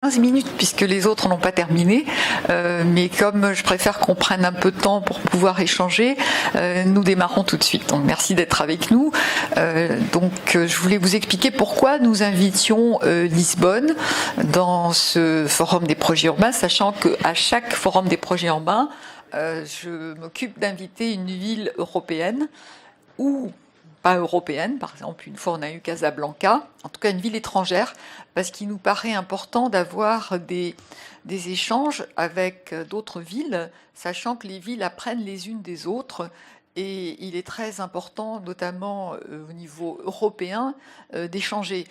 15 minutes puisque les autres n'ont pas terminé, mais comme je préfère qu'on prenne un peu de temps pour pouvoir échanger, nous démarrons tout de suite. Donc merci d'être avec nous. Je voulais vous expliquer pourquoi nous invitions Lisbonne dans ce forum des projets urbains, sachant qu'à chaque forum des projets urbains, je m'occupe d'inviter une ville européenne ou pas européenne. Par exemple, une fois on a eu Casablanca, en tout cas une ville étrangère, parce qu'il nous paraît important d'avoir des échanges avec d'autres villes, sachant que les villes apprennent les unes des autres. Et il est très important, notamment au niveau européen, d'échanger.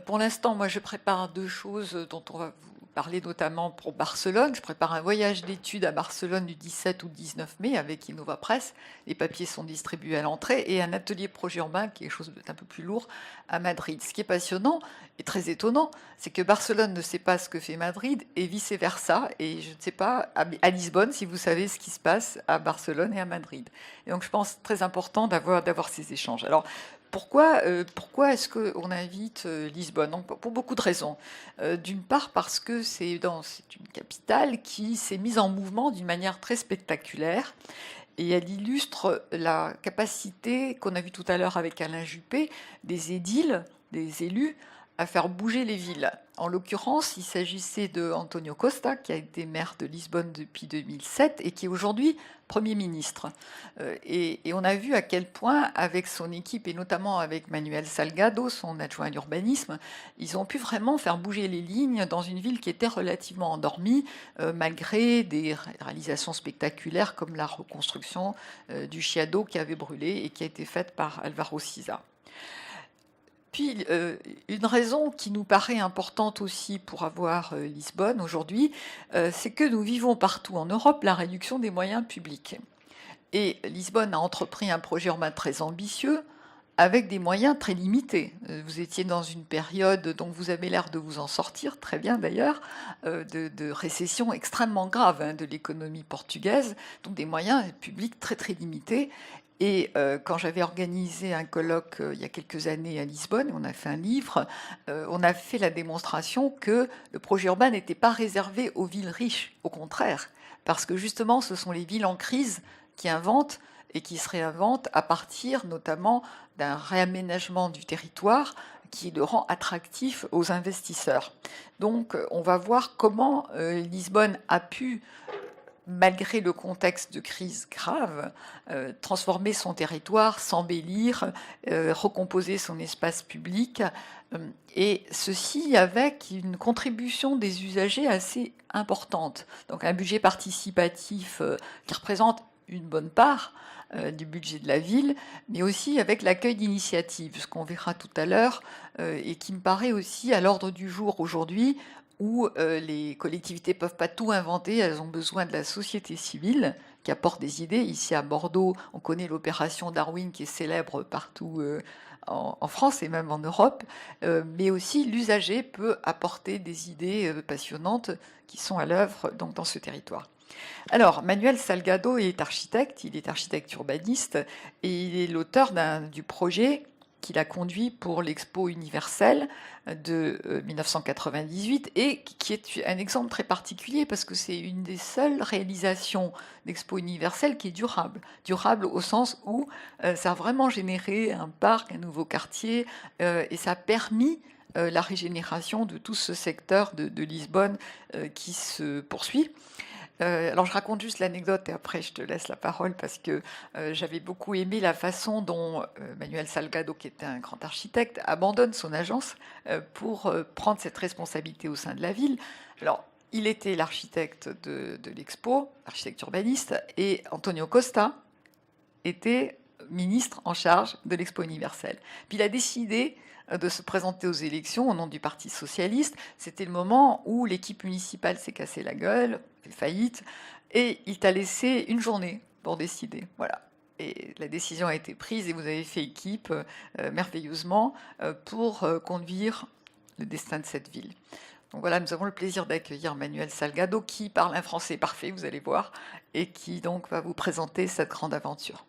Pour l'instant, moi, je prépare deux choses dont on va vous parler, notamment pour Barcelone. Je prépare un voyage d'études à Barcelone du 17 au 19 mai avec Innova Press. Les papiers sont distribués à l'entrée. Et un atelier projet urbain, qui est quelque chose d'un peu plus lourd, à Madrid. Ce qui est passionnant et très étonnant, c'est que Barcelone ne sait pas ce que fait Madrid et vice-versa. Et je ne sais pas à Lisbonne si vous savez ce qui se passe à Barcelone et à Madrid. Et donc je pense très important d'avoir ces échanges. Alors pourquoi est-ce qu'on invite Lisbonne? Donc, pour beaucoup de raisons. D'une part parce que c'est une capitale qui s'est mise en mouvement d'une manière très spectaculaire. Et elle illustre la capacité qu'on a vue tout à l'heure avec Alain Juppé, des édiles, des élus, à faire bouger les villes. En l'occurrence, il s'agissait de António Costa, qui a été maire de Lisbonne depuis 2007 et qui est aujourd'hui Premier ministre. Et on a vu à quel point, avec son équipe, et notamment avec Manuel Salgado, son adjoint à l'urbanisme, ils ont pu vraiment faire bouger les lignes dans une ville qui était relativement endormie, malgré des réalisations spectaculaires comme la reconstruction du Chiado qui avait brûlé et qui a été faite par Álvaro Siza. Puis, une raison qui nous paraît importante aussi pour avoir Lisbonne aujourd'hui, c'est que nous vivons partout en Europe la réduction des moyens publics. Et Lisbonne a entrepris un projet urbain très ambitieux avec des moyens très limités. Vous étiez dans une période dont vous avez l'air de vous en sortir, très bien d'ailleurs, de récession extrêmement grave de l'économie portugaise, donc des moyens publics très très limités. Et quand j'avais organisé un colloque il y a quelques années à Lisbonne, on a fait un livre, on a fait la démonstration que le projet urbain n'était pas réservé aux villes riches, au contraire, parce que justement ce sont les villes en crise qui inventent et qui se réinventent à partir notamment d'un réaménagement du territoire qui le rend attractif aux investisseurs. Donc on va voir comment Lisbonne a pu, malgré le contexte de crise grave, transformer son territoire, s'embellir, recomposer son espace public, et ceci avec une contribution des usagers assez importante. Donc un budget participatif qui représente une bonne part du budget de la ville, mais aussi avec l'accueil d'initiatives, ce qu'on verra tout à l'heure, et qui me paraît aussi à l'ordre du jour aujourd'hui, où les collectivités ne peuvent pas tout inventer, elles ont besoin de la société civile qui apporte des idées. Ici à Bordeaux, on connaît l'opération Darwin qui est célèbre partout en France et même en Europe, mais aussi l'usager peut apporter des idées passionnantes qui sont à l'œuvre dans ce territoire. Alors, Manuel Salgado est architecte, il est architecte urbaniste et il est l'auteur du projet qu'il a conduit pour l'Expo universelle de 1998 et qui est un exemple très particulier parce que c'est une des seules réalisations d'Expo universelle qui est durable. Durable au sens où ça a vraiment généré un parc, un nouveau quartier et ça a permis la régénération de tout ce secteur de Lisbonne qui se poursuit. Alors je raconte juste l'anecdote et après je te laisse la parole parce que j'avais beaucoup aimé la façon dont Manuel Salgado, qui était un grand architecte, abandonne son agence pour prendre cette responsabilité au sein de la ville. Alors il était l'architecte de l'Expo, architecte urbaniste, et António Costa était ministre en charge de l'Expo universelle. Puis il a décidé de se présenter aux élections au nom du Parti socialiste. C'était le moment où l'équipe municipale s'est cassée la gueule, fait faillite, et il t'a laissé une journée pour décider. Voilà. Et la décision a été prise et vous avez fait équipe merveilleusement pour conduire le destin de cette ville. Donc voilà, nous avons le plaisir d'accueillir Manuel Salgado qui parle un français parfait, vous allez voir, et qui donc va vous présenter cette grande aventure.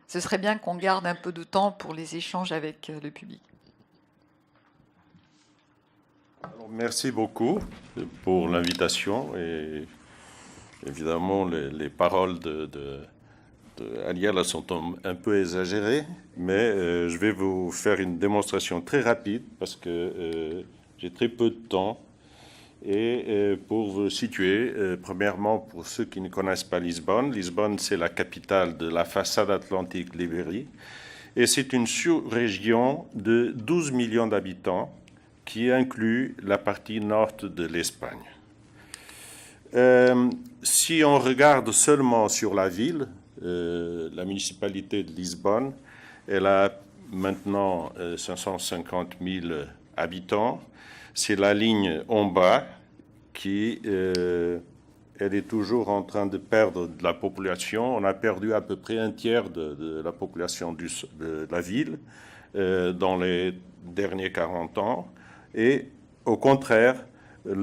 Ce serait bien qu'on garde un peu de temps pour les échanges avec le public. Merci beaucoup pour l'invitation et évidemment les paroles de Aliala sont un peu exagérées, mais je vais vous faire une démonstration très rapide parce que j'ai très peu de temps. Et pour vous situer, premièrement, pour ceux qui ne connaissent pas Lisbonne, Lisbonne c'est la capitale de la façade atlantique de l'Ibérie et c'est une sous-région de 12 millions d'habitants qui inclut la partie nord de l'Espagne. Si on regarde seulement sur la ville, la municipalité de Lisbonne, elle a maintenant 550 000 habitants. C'est la ligne en bas qui elle est toujours en train de perdre de la population. On a perdu à peu près un tiers de la population de la ville dans les derniers 40 ans. Et au contraire, on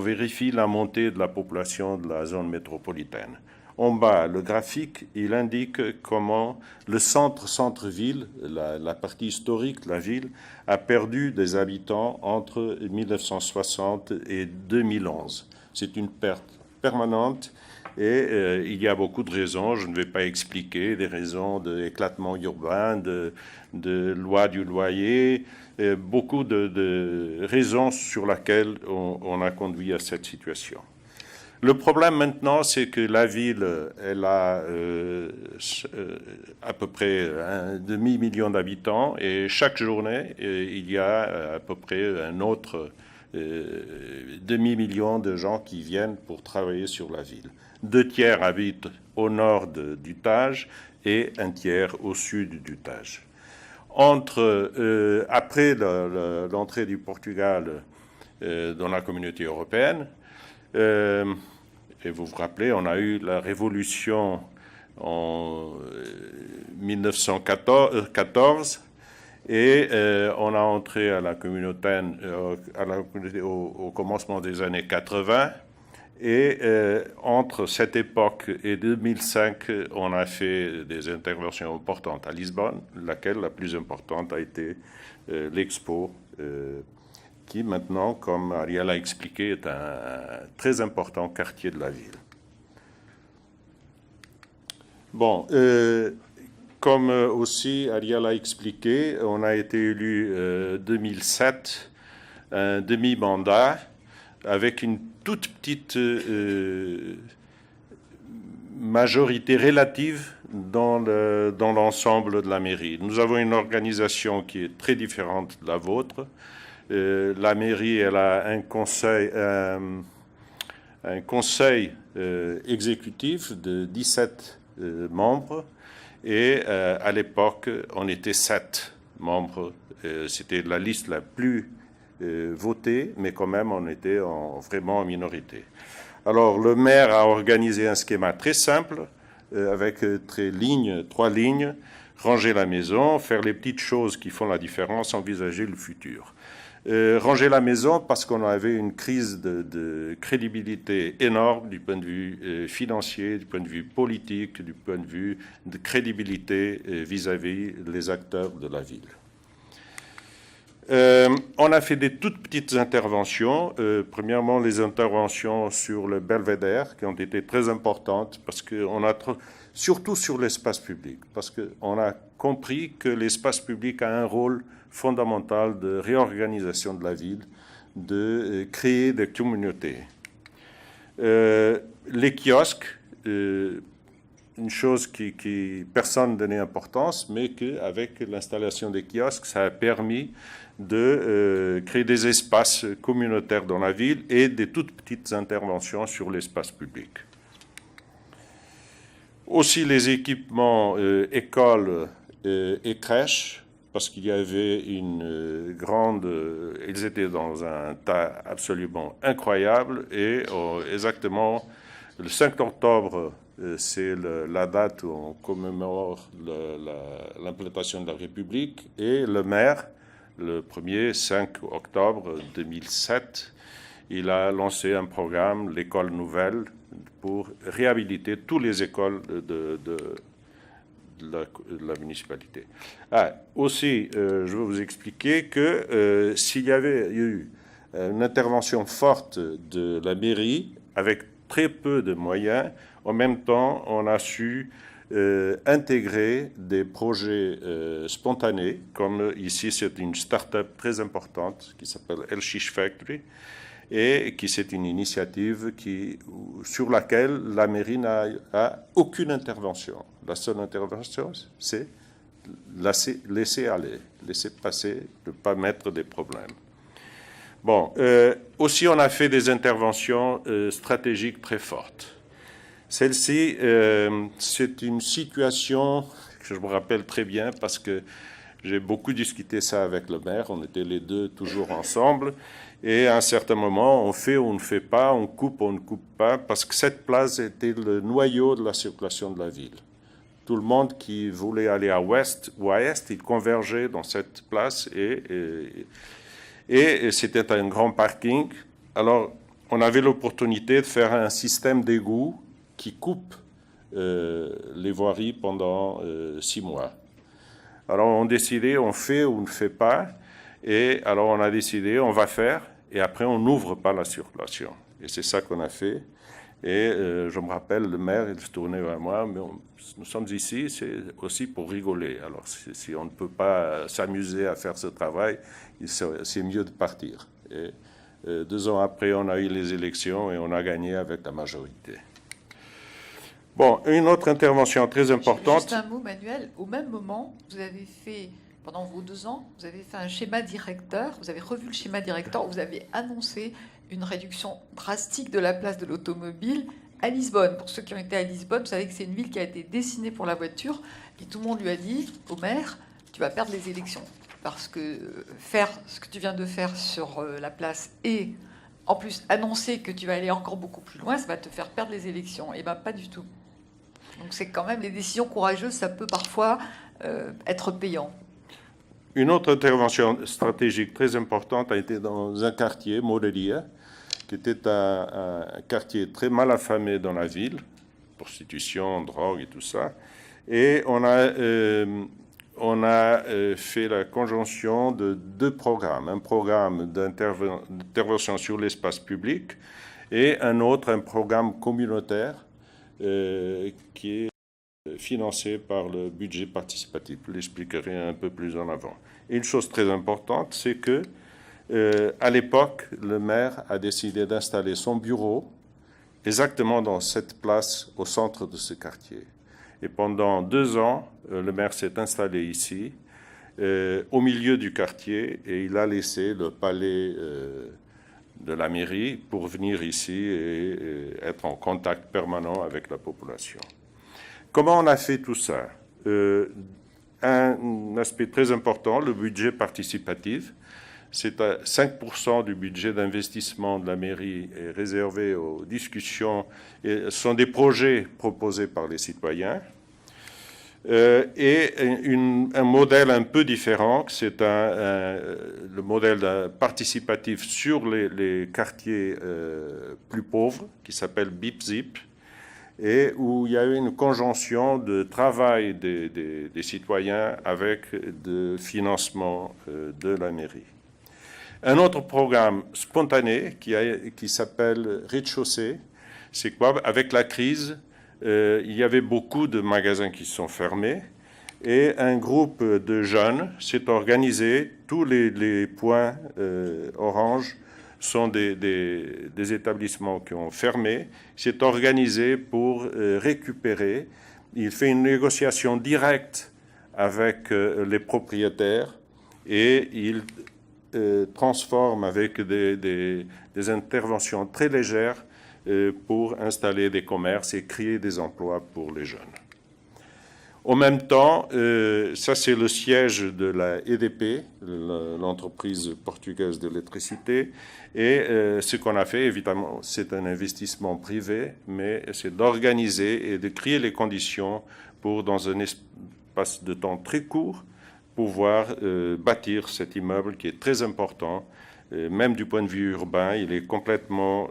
vérifie la montée de la population de la zone métropolitaine. En bas, le graphique, il indique comment le centre-ville, la partie historique de la ville, a perdu des habitants entre 1960 et 2011. C'est une perte permanente et il y a beaucoup de raisons, je ne vais pas expliquer, des raisons d'éclatement urbain, de loi du loyer, beaucoup de raisons sur lesquelles on a conduit à cette situation. Le problème maintenant, c'est que la ville, elle a à peu près un demi-million d'habitants et chaque journée, il y a à peu près un autre demi-million de gens qui viennent pour travailler sur la ville. 2 tiers habitent au nord du Tage et 1 tiers au sud du Tage. Après l'entrée du Portugal dans la communauté européenne, et vous vous rappelez, on a eu la révolution en 1914 et on a entré à la communauté au commencement des années 80. Et entre cette époque et 2005, on a fait des interventions importantes à Lisbonne, laquelle la plus importante a été l'Expo, qui maintenant, comme Ariel a expliqué, est un très important quartier de la ville. Bon, comme aussi Ariel a expliqué, on a été élu 2007, un demi-mandat, avec une toute petite majorité relative dans l'ensemble de la mairie. Nous avons une organisation qui est très différente de la vôtre. La mairie, elle a un conseil exécutif de 17 membres et à l'époque, on était 7 membres. C'était la liste la plus votée, mais quand même, on était vraiment en minorité. Alors, le maire a organisé un schéma très simple avec 3 lignes, ranger la maison, faire les petites choses qui font la différence, envisager le futur. Ranger la maison parce qu'on avait une crise de crédibilité énorme du point de vue financier, du point de vue politique, du point de vue de crédibilité vis-à-vis des acteurs de la ville. On a fait des toutes petites interventions. Premièrement, les interventions sur le belvédère qui ont été très importantes parce qu'on a surtout sur l'espace public, parce qu'on a compris que l'espace public a un rôle fondamental de réorganisation de la ville, de créer des communautés. Les kiosques, une chose qui personne ne donnait importance, mais qu'avec l'installation des kiosques, ça a permis de créer des espaces communautaires dans la ville et des toutes petites interventions sur l'espace public. Aussi les équipements écoles et crèches, parce qu'il y avait une grande... ils étaient dans un tas absolument incroyable et exactement le 5 octobre, c'est la date où on commémore l'implantation de la République et le maire, le 5 octobre 2007, il a lancé un programme, l'école nouvelle, pour réhabiliter toutes les écoles de de la municipalité. Aussi, je veux vous expliquer que s'il y avait eu une intervention forte de la mairie, avec très peu de moyens, en même temps, on a su intégrer des projets spontanés, comme ici, c'est une start-up très importante qui s'appelle El Shish Factory, et qui c'est une initiative sur laquelle la mairie n'a aucune intervention. La seule intervention, c'est laisser aller, laisser passer, ne pas mettre des problèmes. Bon, aussi on a fait des interventions stratégiques très fortes. Celle-ci, c'est une situation que je me rappelle très bien parce que j'ai beaucoup discuté ça avec le maire, on était les deux toujours ensemble, et à un certain moment, on fait ou on ne fait pas, on coupe ou on ne coupe pas, parce que cette place était le noyau de la circulation de la ville. Tout le monde qui voulait aller à ouest ou à est, il convergeait dans cette place, et c'était un grand parking. Alors, on avait l'opportunité de faire un système d'égout qui coupe les voiries pendant 6 mois. Alors on décidait, on fait ou on ne fait pas, et alors on a décidé, on va faire, et après on n'ouvre pas la circulation. Et c'est ça qu'on a fait. Et je me rappelle, le maire, il se tournait vers moi, mais nous sommes ici, c'est aussi pour rigoler. Alors si on ne peut pas s'amuser à faire ce travail, c'est mieux de partir. Et 2 ans après, on a eu les élections et on a gagné avec la majorité. Bon, une autre intervention très importante. Juste un mot, Manuel. Au même moment, vous avez fait, pendant vos 2 ans, vous avez fait un schéma directeur, vous avez revu le schéma directeur, vous avez annoncé une réduction drastique de la place de l'automobile à Lisbonne. Pour ceux qui ont été à Lisbonne, vous savez que c'est une ville qui a été dessinée pour la voiture, et tout le monde lui a dit, au maire, tu vas perdre les élections. Parce que faire ce que tu viens de faire sur la place et en plus annoncer que tu vas aller encore beaucoup plus loin, ça va te faire perdre les élections. Et bien, pas du tout. Donc c'est quand même, les décisions courageuses, ça peut parfois être payant. Une autre intervention stratégique très importante a été dans un quartier, Morelia, qui était un quartier très mal affamé dans la ville, prostitution, drogue et tout ça. Et on a fait la conjonction de 2 programmes. Un programme d'intervention sur l'espace public et un programme communautaire qui est financé par le budget participatif. Je l'expliquerai un peu plus en avant. Et une chose très importante, c'est que à l'époque, le maire a décidé d'installer son bureau exactement dans cette place au centre de ce quartier. Et pendant 2 ans, le maire s'est installé ici, au milieu du quartier, et il a laissé le palais de la mairie pour venir ici et être en contact permanent avec la population. Comment on a fait tout ça? Un aspect très important, le budget participatif. C'est à 5% du budget d'investissement de la mairie est réservé aux discussions. Et ce sont des projets proposés par les citoyens. Et un modèle un peu différent, c'est le modèle participatif sur les quartiers plus pauvres, qui s'appelle BIP-ZIP, et où il y a eu une conjonction de travail des citoyens avec de financement de la mairie. Un autre programme spontané qui s'appelle Rez-de-chaussée, c'est quoi? Avec la crise, il y avait beaucoup de magasins qui sont fermés et un groupe de jeunes s'est organisé. Tous les points orange sont des établissements qui ont fermé, s'est organisé pour récupérer. Il fait une négociation directe avec les propriétaires et il transforme avec des interventions très légères pour installer des commerces et créer des emplois pour les jeunes. En même temps, ça c'est le siège de la EDP, l'entreprise portugaise d'électricité, et ce qu'on a fait, évidemment, c'est un investissement privé, mais c'est d'organiser et de créer les conditions pour, dans un espace de temps très court, pouvoir bâtir cet immeuble qui est très important même du point de vue urbain, il est complètement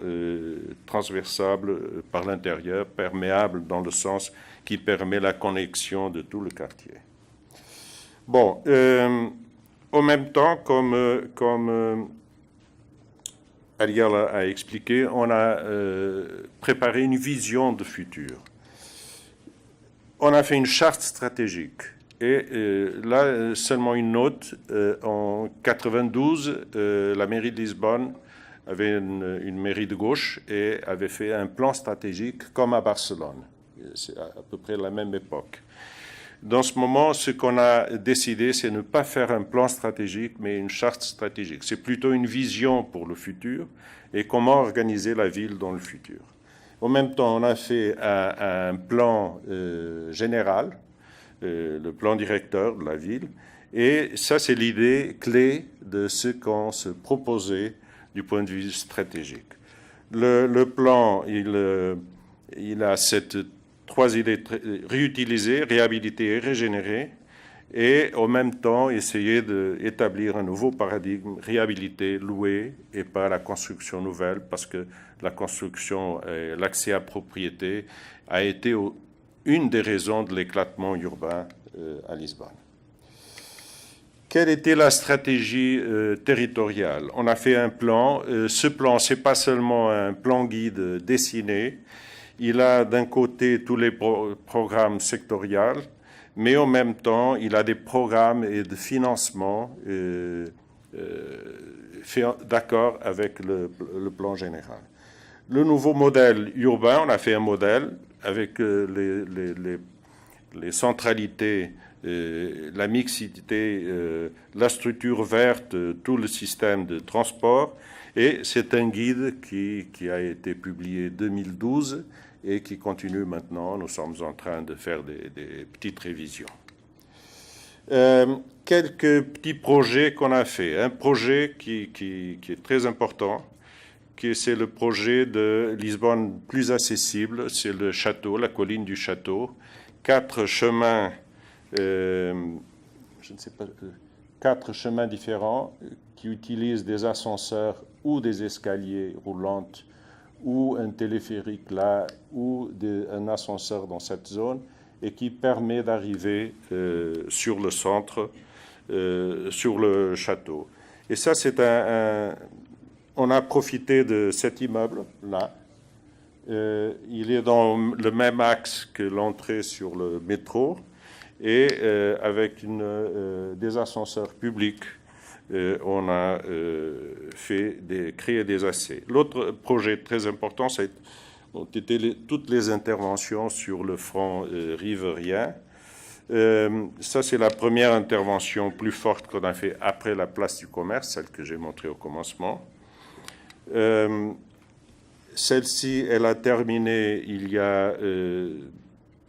transversable par l'intérieur, perméable dans le sens qui permet la connexion de tout le quartier. Bon, en même temps, comme Ariel a expliqué, on a préparé une vision de futur. On a fait une charte stratégique. Et là, seulement une note, en 92, la mairie de Lisbonne avait une mairie de gauche et avait fait un plan stratégique comme à Barcelone. C'est à peu près la même époque. Dans ce moment, ce qu'on a décidé, c'est ne pas faire un plan stratégique, mais une charte stratégique. C'est plutôt une vision pour le futur et comment organiser la ville dans le futur. En même temps, on a fait un plan général, le plan directeur de la ville, et ça, c'est l'idée clé de ce qu'on se proposait du point de vue stratégique. Le plan, il a cette trois idées: réutiliser, réhabiliter et régénérer, et en même temps essayer d'établir un nouveau paradigme, réhabiliter, louer, et pas la construction nouvelle, parce que la construction et l'accès à propriété a été une des raisons de l'éclatement urbain à Lisbonne. Quelle était la stratégie territoriale? On a fait un plan. Ce plan, ce n'est pas seulement un plan guide dessiné. Il a d'un côté tous les programmes sectoriels, mais en même temps, il a des programmes et de financement fait d'accord avec le plan général. Le nouveau modèle urbain, on a fait un modèle avec les centralités, la mixité, la structure verte, tout le système de transport. Et c'est un guide qui a été publié en 2012 et qui continue maintenant. Nous sommes en train de faire des petites révisions. Quelques petits projets qu'on a fait. Un projet qui est très important, c'est le projet de Lisbonne plus accessible. C'est le château, la colline du château. 4 chemins, quatre chemins différents qui utilisent des ascenseurs ou des escaliers roulantes ou un téléphérique là ou un ascenseur dans cette zone et qui permet d'arriver sur le centre, sur le château. Et ça, c'est on a profité de cet immeuble-là. Il est dans le même axe que l'entrée sur le métro et avec des ascenseurs publics, on a créé des accès. L'autre projet très important, ont été toutes les interventions sur le front rivérien. Ça, c'est la première intervention plus forte qu'on a fait après la place du commerce, celle que j'ai montrée au commencement. Celle-ci, elle a terminé il y a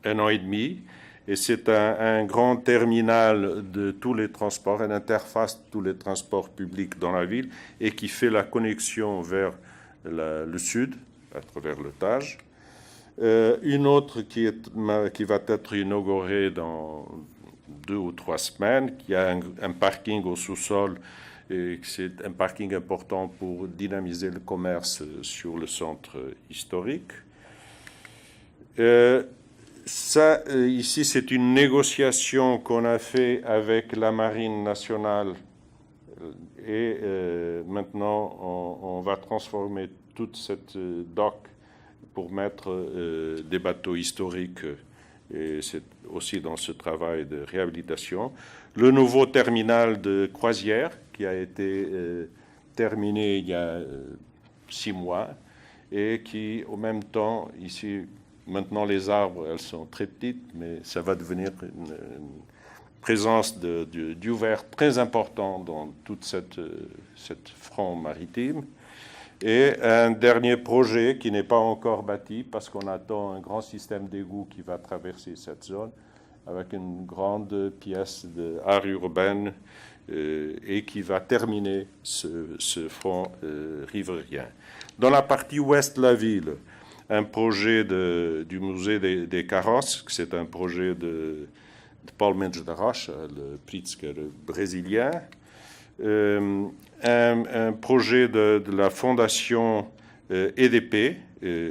1 an et demi, et c'est un grand terminal de tous les transports, une interface de tous les transports publics dans la ville, et qui fait la connexion vers le sud, à travers le Tage. Une autre qui va être inaugurée dans 2 ou 3 semaines, qui a un parking au sous-sol. C'est un parking important pour dynamiser le commerce sur le centre historique. Ici, c'est une négociation qu'on a fait avec la Marine nationale et maintenant, on va transformer toute cette dock pour mettre des bateaux historiques. Et c'est aussi dans ce travail de réhabilitation. Le nouveau terminal de croisière qui a été terminé il y a 6 mois et qui, en même temps, ici, maintenant les arbres, elles sont très petites, mais ça va devenir une présence du vert très important dans toute cette front maritime. Et un dernier projet qui n'est pas encore bâti parce qu'on attend un grand système d'égout qui va traverser cette zone avec une grande pièce d'art urbain et qui va terminer ce front rivérien. Dans la partie ouest de la ville, un projet du musée des carrosses, c'est un projet de Paul Mendes da Rocha, le Pritzker brésilien. un projet de la fondation EDP,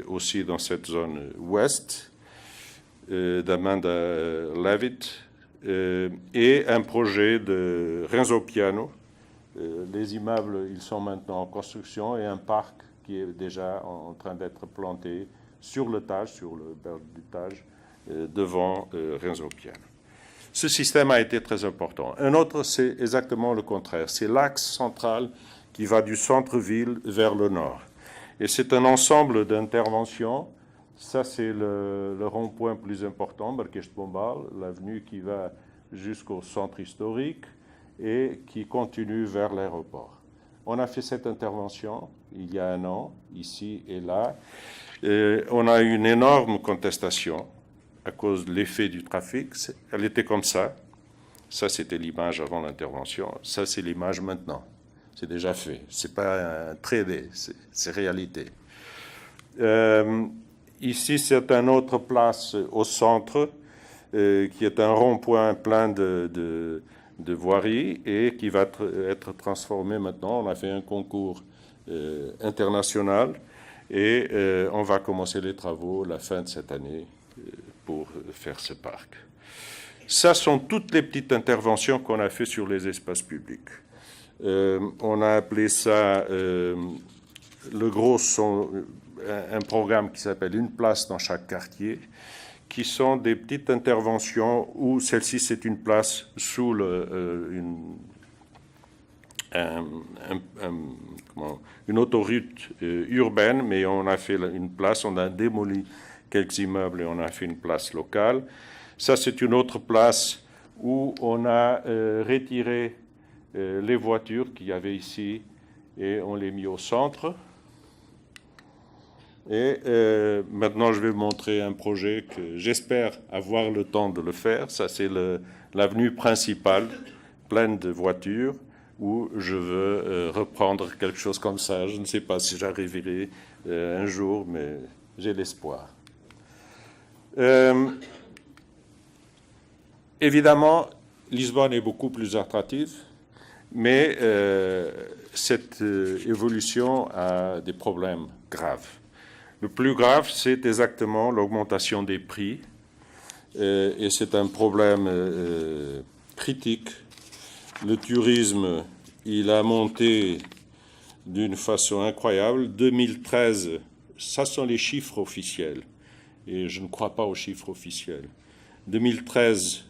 aussi dans cette zone ouest, d'Amanda Levitt, et un projet de Renzo Piano. Les immeubles, ils sont maintenant en construction, et un parc qui est déjà en train d'être planté sur le Tage, sur le berge du Tage, devant Renzo Piano. Ce système a été très important. Un autre, c'est exactement le contraire. C'est l'axe central qui va du centre-ville vers le nord. Et c'est un ensemble d'interventions. Ça, c'est le rond-point plus important, Marquês-de-Pombal, l'avenue qui va jusqu'au centre historique et qui continue vers l'aéroport. On a fait cette intervention il y a un an, ici et là. On a eu une énorme contestation à cause de l'effet du trafic. Elle était comme ça. Ça, c'était l'image avant l'intervention. Ça, c'est l'image maintenant. C'est déjà fait. Ce n'est pas un 3D, c'est réalité. Ici, c'est une autre place au centre, qui est un rond-point plein de voiries et qui va être transformé maintenant. On a fait un concours international et on va commencer les travaux la fin de cette année pour faire ce parc. Ça sont toutes les petites interventions qu'on a fait sur les espaces publics. On a appelé ça le gros un programme qui s'appelle Une place dans chaque quartier, qui sont des petites interventions où celle-ci c'est une place sous une autoroute urbaine, mais on a fait une place, on a démoli quelques immeubles et on a fait une place locale. Ça, c'est une autre place où on a retiré les voitures qu'il y avait ici et on les mis au centre. Et maintenant, je vais vous montrer un projet que j'espère avoir le temps de le faire. Ça, c'est l'avenue principale, pleine de voitures, où je veux reprendre quelque chose comme ça. Je ne sais pas si j'arriverai un jour, mais j'ai l'espoir. Évidemment, Lisbonne est beaucoup plus attractive, mais cette évolution a des problèmes graves. Le plus grave, c'est exactement l'augmentation des prix, et c'est un problème critique. Le tourisme, il a monté d'une façon incroyable. 2013, ça sont les chiffres officiels, et je ne crois pas aux chiffres officiels. 2013,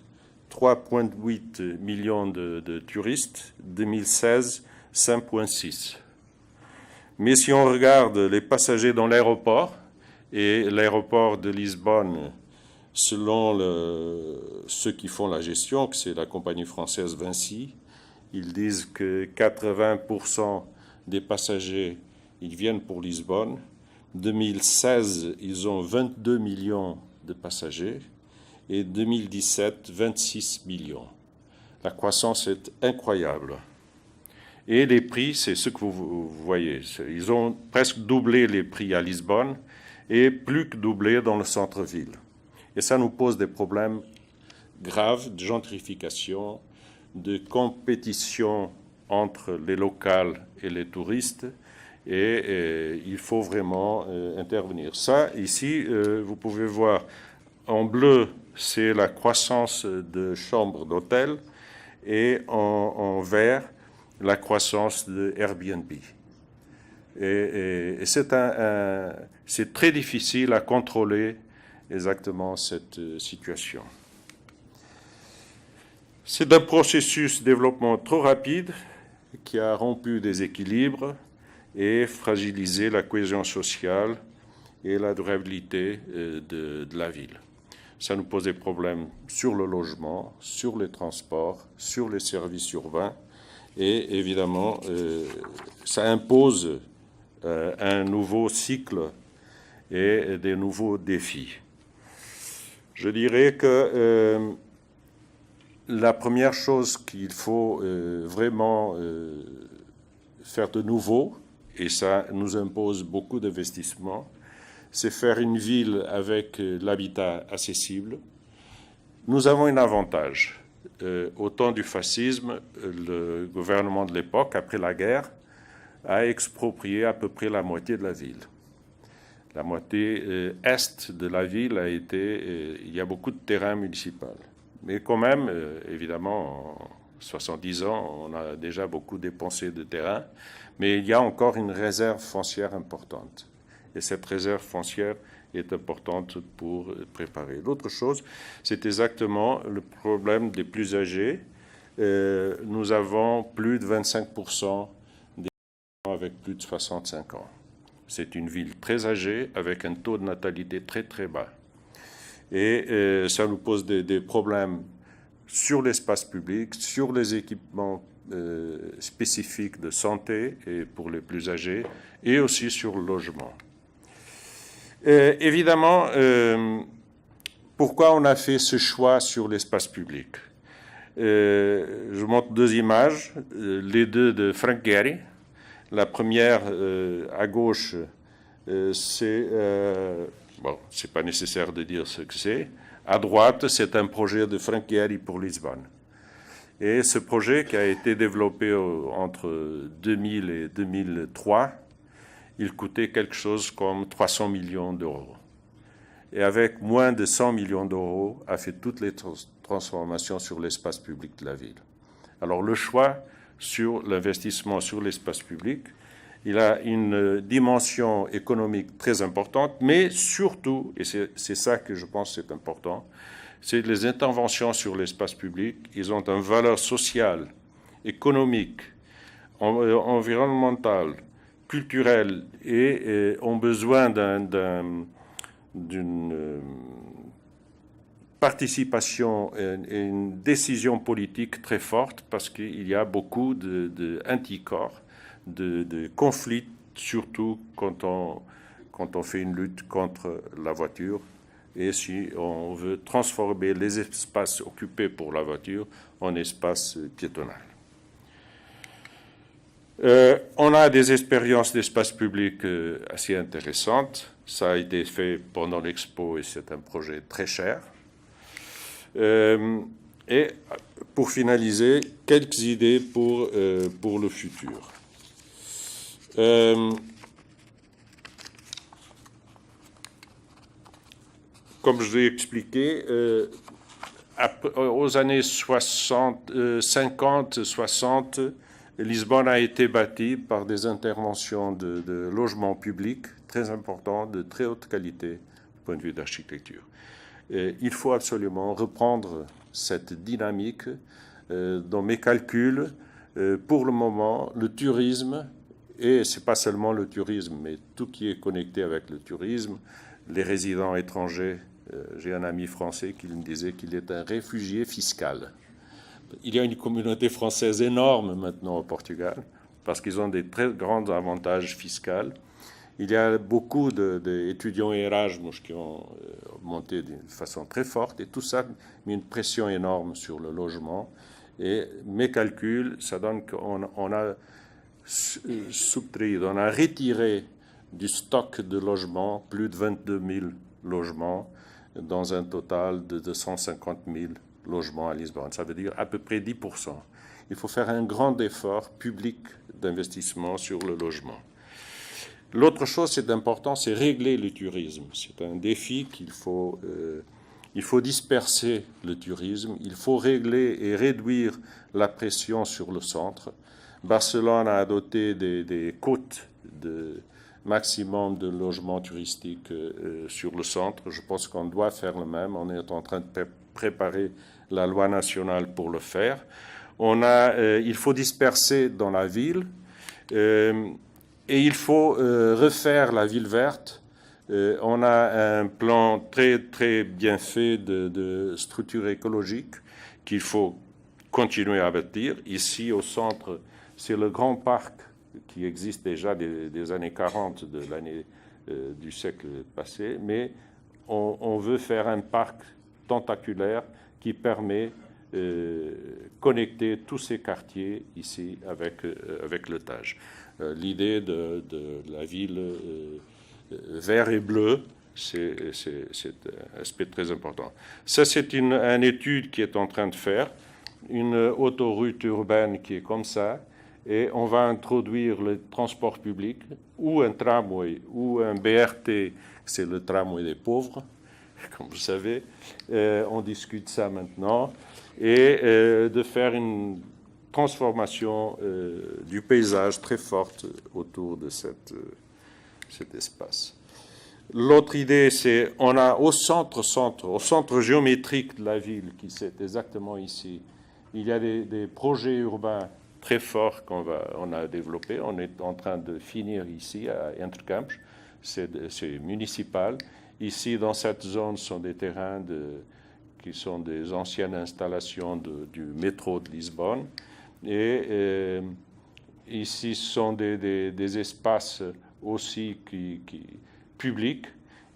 3,8 millions de touristes, 2016, 5,6. Mais si on regarde les passagers dans l'aéroport, et l'aéroport de Lisbonne, selon ceux qui font la gestion, que c'est la compagnie française Vinci, ils disent que 80% des passagers, ils viennent pour Lisbonne. 2016, ils ont 22 millions de passagers et 2017, 26 millions. La croissance est incroyable. Et les prix, c'est ce que vous voyez. Ils ont presque doublé les prix à Lisbonne et plus que doublé dans le centre-ville. Et ça nous pose des problèmes graves de gentrification, de compétition entre les locales et les touristes. Et il faut vraiment intervenir. Ça, ici, vous pouvez voir, en bleu, c'est la croissance de chambres d'hôtel et en vert, la croissance de Airbnb. Et c'est très difficile à contrôler exactement cette situation. C'est un processus de développement trop rapide qui a rompu des équilibres et fragilisé la cohésion sociale et la durabilité de la ville. Ça nous pose des problèmes sur le logement, sur les transports, sur les services urbains. Et évidemment, ça impose un nouveau cycle et des nouveaux défis. Je dirais que la première chose qu'il faut vraiment faire de nouveau, et ça nous impose beaucoup d'investissements, c'est faire une ville avec l'habitat accessible. Nous avons un avantage. au temps du fascisme, le gouvernement de l'époque, après la guerre, a exproprié à peu près la moitié de la ville. La moitié est de la ville a été... il y a beaucoup de terrain municipal. Mais quand même, évidemment, en 70 ans, on a déjà beaucoup dépensé de terrain, mais il y a encore une réserve foncière importante. Et cette réserve foncière est importante pour préparer. L'autre chose, c'est exactement le problème des plus âgés. Nous avons plus de 25% des gens avec plus de 65 ans. C'est une ville très âgée avec un taux de natalité très très bas. Et ça nous pose des problèmes sur l'espace public, sur les équipements spécifiques de santé et pour les plus âgés, et aussi sur le logement. Évidemment, pourquoi on a fait ce choix sur l'espace public? Je montre deux images, les deux de Frank Gehry. La première à gauche, c'est bon, c'est pas nécessaire de dire ce que c'est. À droite, c'est un projet de Frank Gehry pour Lisbonne. Et ce projet qui a été développé entre 2000 et 2003, il coûtait quelque chose comme 300 millions d'euros. Et avec moins de 100 millions d'euros, a fait toutes les transformations sur l'espace public de la ville. Alors le choix sur l'investissement sur l'espace public, il a une dimension économique très importante, mais surtout, et c'est ça que je pense c'est important, c'est les interventions sur l'espace public. Ils ont une valeur sociale, économique, environnementale, culturelle et ont besoin d'une participation et une décision politique très forte parce qu'il y a beaucoup d'anticorps, de conflits, surtout quand on fait une lutte contre la voiture et si on veut transformer les espaces occupés pour la voiture en espaces piétonal. On a des expériences d'espace public assez intéressantes. Ça a été fait pendant l'Expo et c'est un projet très cher. Et pour finaliser, quelques idées pour le futur. Comme je l'ai expliqué, aux années 50-60, Lisbonne a été bâtie par des interventions de logements publics très importants, de très haute qualité du point de vue d'architecture. Il faut absolument reprendre cette dynamique. Dans mes calculs, pour le moment, le tourisme, et ce n'est pas seulement le tourisme, mais tout qui est connecté avec le tourisme, les résidents étrangers, j'ai un ami français qui me disait qu'il est un réfugié fiscal. Il y a une communauté française énorme maintenant au Portugal, parce qu'ils ont des très grands avantages fiscaux. Il y a beaucoup d'étudiants Erasmus qui ont monté d'une façon très forte, et tout ça met une pression énorme sur le logement. Et mes calculs, ça donne qu'on a on a retiré du stock de logements plus de 22 000 logements dans un total de 250 000 logements à Lisbonne. Ça veut dire à peu près 10%. Il faut faire un grand effort public d'investissement sur le logement. L'autre chose, c'est important, c'est régler le tourisme. C'est un défi qu'il faut... il faut disperser le tourisme, il faut régler et réduire la pression sur le centre. Barcelone a adopté des quotes de maximum de logements touristiques sur le centre. Je pense qu'on doit faire le même. On est en train de préparer la loi nationale pour le faire. Il faut disperser dans la ville et il faut refaire la ville verte. On a un plan très, très bien fait de structure écologique qu'il faut continuer à bâtir. Ici, au centre, c'est le grand parc qui existe déjà des années 40 de l'année du siècle passé, mais on veut faire un parc tentaculaire qui permet de connecter tous ces quartiers ici avec le Tage. L'idée de la ville vert et bleu, c'est un aspect très important. Ça, c'est une étude qui est en train de faire une autoroute urbaine qui est comme ça, et on va introduire le transport public, ou un tramway, ou un BRT, c'est le tramway des pauvres, comme vous savez. On discute ça maintenant, et de faire une transformation du paysage très forte autour de cet espace. L'autre idée, c'est on a au centre géométrique de la ville, qui c'est exactement ici, il y a des projets urbains très forts on a développés. On est en train de finir ici à Intercamp, c'est municipal. Ici, dans cette zone, sont des terrains qui sont des anciennes installations du métro de Lisbonne. Et ici, ce sont des espaces aussi publics.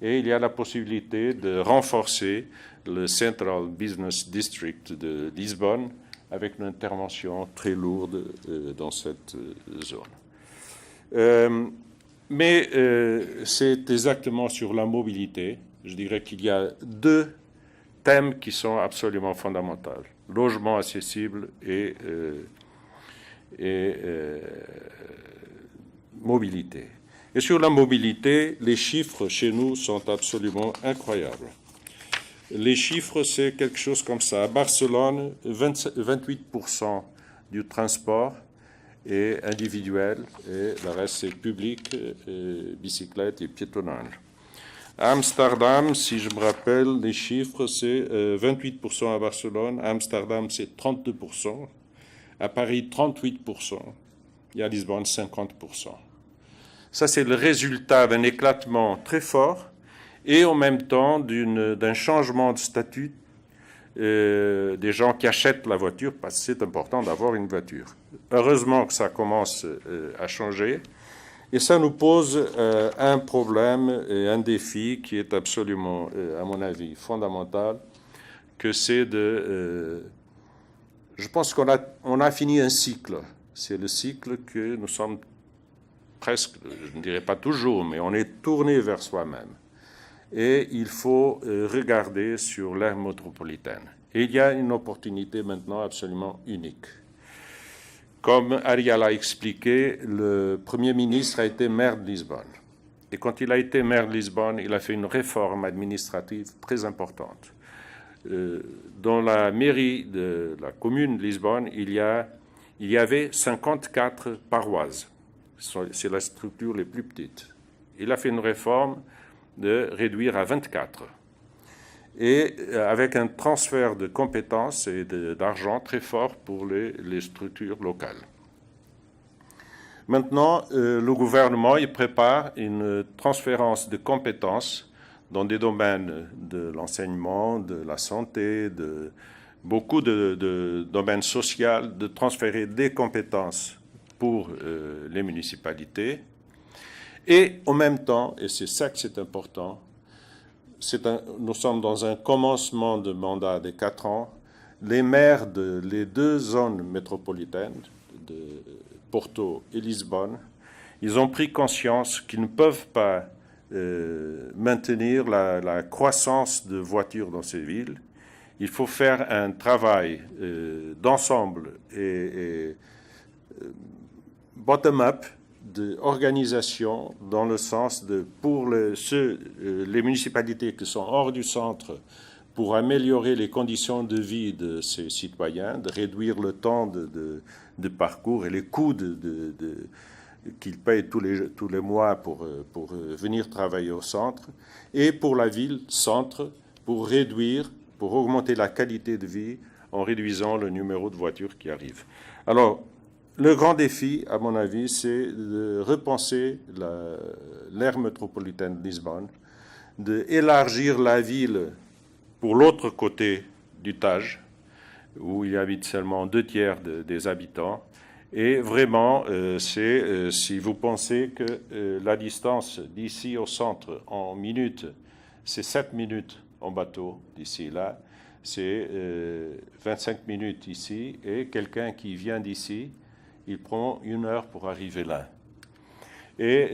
Et il y a la possibilité de renforcer le Central Business District de Lisbonne avec une intervention très lourde dans cette zone. Mais c'est exactement sur la mobilité. Je dirais qu'il y a deux thèmes qui sont absolument fondamentaux. Logement accessible et mobilité. Et sur la mobilité, les chiffres chez nous sont absolument incroyables. Les chiffres, c'est quelque chose comme ça. À Barcelone, 28% du transport est individuel et le reste c'est public, bicyclette et piétonnel. À Amsterdam, si je me rappelle, les chiffres, c'est 28% à Barcelone. À Amsterdam, c'est 32%. À Paris, 38%. Et à Lisbonne, 50%. Ça, c'est le résultat d'un éclatement très fort et en même temps d'un changement de statut des gens qui achètent la voiture, parce que c'est important d'avoir une voiture. Heureusement que ça commence à changer, et ça nous pose un problème et un défi qui est absolument, à mon avis, fondamental, que c'est je pense qu'on a fini un cycle. C'est le cycle que nous sommes presque, je ne dirais pas toujours, mais on est tourné vers soi-même. Et il faut regarder sur l'aire métropolitaine. Et il y a une opportunité maintenant absolument unique. Comme Ariel a expliqué, le Premier ministre a été maire de Lisbonne. Et quand il a été maire de Lisbonne, il a fait une réforme administrative très importante. Dans la mairie de la commune de Lisbonne, il y avait 54 paroisses. C'est la structure les plus petites. Il a fait une réforme de réduire à 24. Et avec un transfert de compétences et d'argent très fort pour les structures locales. Maintenant, le gouvernement il prépare une transférence de compétences dans des domaines de l'enseignement, de la santé, de beaucoup de domaines sociaux, de transférer des compétences pour les municipalités. Et en même temps, et c'est ça que c'est important, nous sommes dans un commencement de mandat de 4 ans, les maires des deux zones métropolitaines, de Porto et Lisbonne, ils ont pris conscience qu'ils ne peuvent pas maintenir la croissance de voitures dans ces villes. Il faut faire un travail d'ensemble et bottom-up d'organisation dans le sens de, pour les municipalités qui sont hors du centre, pour améliorer les conditions de vie de ces citoyens, de réduire le temps de parcours et les coûts qu'ils payent tous les mois pour venir travailler au centre, et pour la ville-centre, pour augmenter la qualité de vie en réduisant le numéro de voitures qui arrivent. Alors, le grand défi, à mon avis, c'est de repenser l'aire métropolitaine de Lisbonne, d'élargir la ville pour l'autre côté du Tage, où il y habite seulement 2/3 des habitants. Et vraiment, si vous pensez que la distance d'ici au centre en minutes, c'est 7 minutes en bateau d'ici là, c'est 25 minutes ici, et quelqu'un qui vient d'ici, il prend 1 heure pour arriver là. Et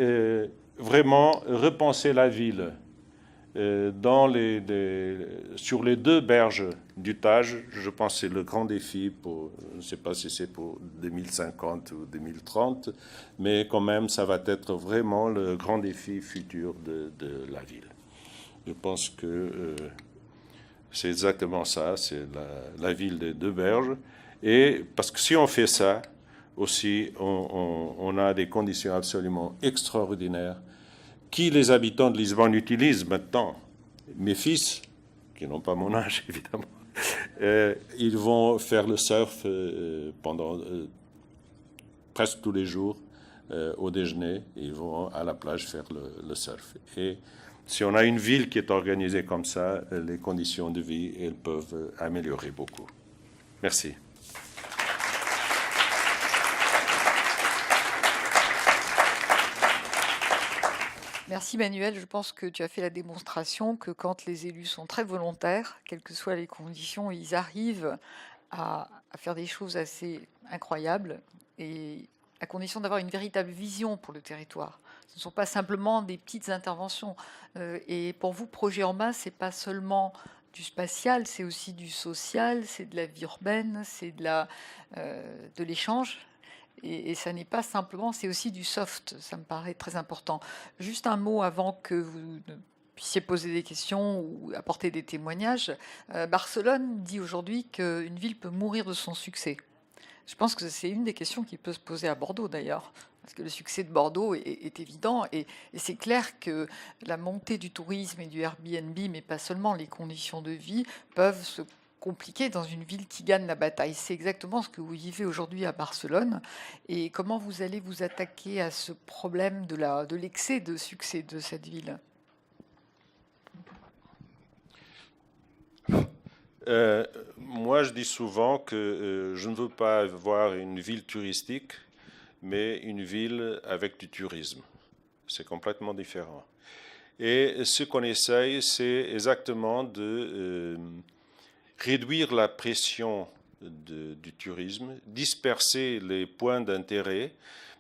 vraiment repenser la ville sur les 2 berges d'usage, je pense que c'est le grand défi pour, je ne sais pas si c'est pour 2050 ou 2030, mais quand même, ça va être vraiment le grand défi futur de la ville. Je pense que c'est exactement ça, c'est la ville des deux berges. Et parce que si on fait ça, aussi, on a des conditions absolument extraordinaires qui les habitants de Lisbonne utilisent maintenant. Mes fils, qui n'ont pas mon âge évidemment, ils vont faire le surf pendant presque tous les jours au déjeuner. Ils vont à la plage faire le surf. Et si on a une ville qui est organisée comme ça, les conditions de vie, elles peuvent améliorer beaucoup. Merci. Merci Manuel, je pense que tu as fait la démonstration que quand les élus sont très volontaires, quelles que soient les conditions, ils arrivent à faire des choses assez incroyables, et à condition d'avoir une véritable vision pour le territoire. Ce ne sont pas simplement des petites interventions. Et pour vous, Projet en main, c'est pas seulement du spatial, c'est aussi du social, c'est de la vie urbaine, c'est de l'échange. Et ça n'est pas simplement, c'est aussi du soft, ça me paraît très important. Juste un mot avant que vous ne puissiez poser des questions ou apporter des témoignages. Barcelone dit aujourd'hui qu'une ville peut mourir de son succès. Je pense que c'est une des questions qui peut se poser à Bordeaux d'ailleurs, parce que le succès de Bordeaux est évident, et c'est clair que la montée du tourisme et du Airbnb, mais pas seulement, les conditions de vie peuvent se compliquer dans une ville qui gagne la bataille. C'est exactement ce que vous vivez aujourd'hui à Barcelone. Et comment vous allez vous attaquer à ce problème de l'excès de succès de cette ville? Moi, je dis souvent que je ne veux pas avoir une ville touristique, mais une ville avec du tourisme. C'est complètement différent. Et ce qu'on essaye, c'est exactement de réduire la pression du tourisme, disperser les points d'intérêt,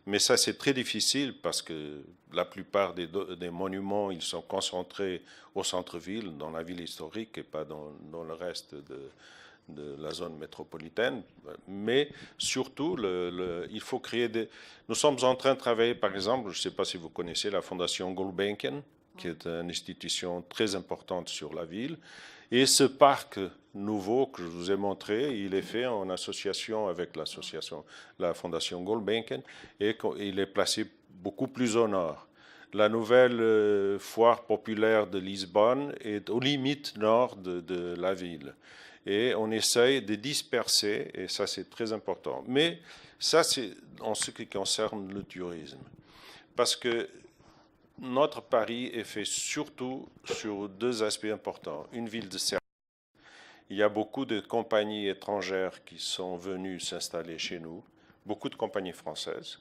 mais ça c'est très difficile parce que la plupart des monuments, ils sont concentrés au centre-ville, dans la ville historique et pas dans le reste de la zone métropolitaine. Mais surtout, il faut créer des... Nous sommes en train de travailler, par exemple, je ne sais pas si vous connaissez la Fondation Gulbenkian, qui est une institution très importante sur la ville. Et ce parc nouveau que je vous ai montré, il est fait en association avec la Fondation Gulbenkian, et il est placé beaucoup plus au nord. La nouvelle foire populaire de Lisbonne est aux limites nord de la ville. Et on essaye de disperser, et ça c'est très important. Mais ça c'est en ce qui concerne le tourisme. Parce que notre pari est fait surtout sur deux aspects importants. Une ville de service. Il y a beaucoup de compagnies étrangères qui sont venues s'installer chez nous, beaucoup de compagnies françaises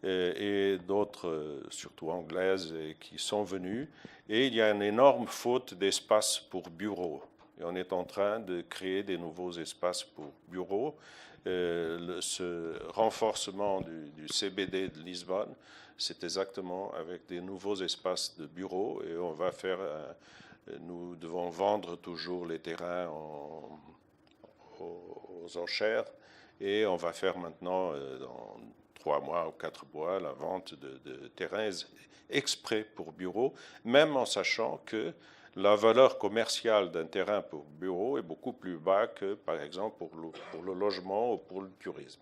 et d'autres, surtout anglaises, qui sont venues. Et il y a une énorme faute d'espace pour bureaux. Et on est en train de créer des nouveaux espaces pour bureaux. Ce renforcement du CBD de Lisbonne, c'est exactement avec des nouveaux espaces de bureaux, et on va faire, nous devons vendre toujours les terrains aux enchères, et on va faire maintenant, dans 3 mois ou 4 mois, la vente de terrains exprès pour bureaux, même en sachant que la valeur commerciale d'un terrain pour bureau est beaucoup plus bas que, par exemple, pour le logement ou pour le tourisme.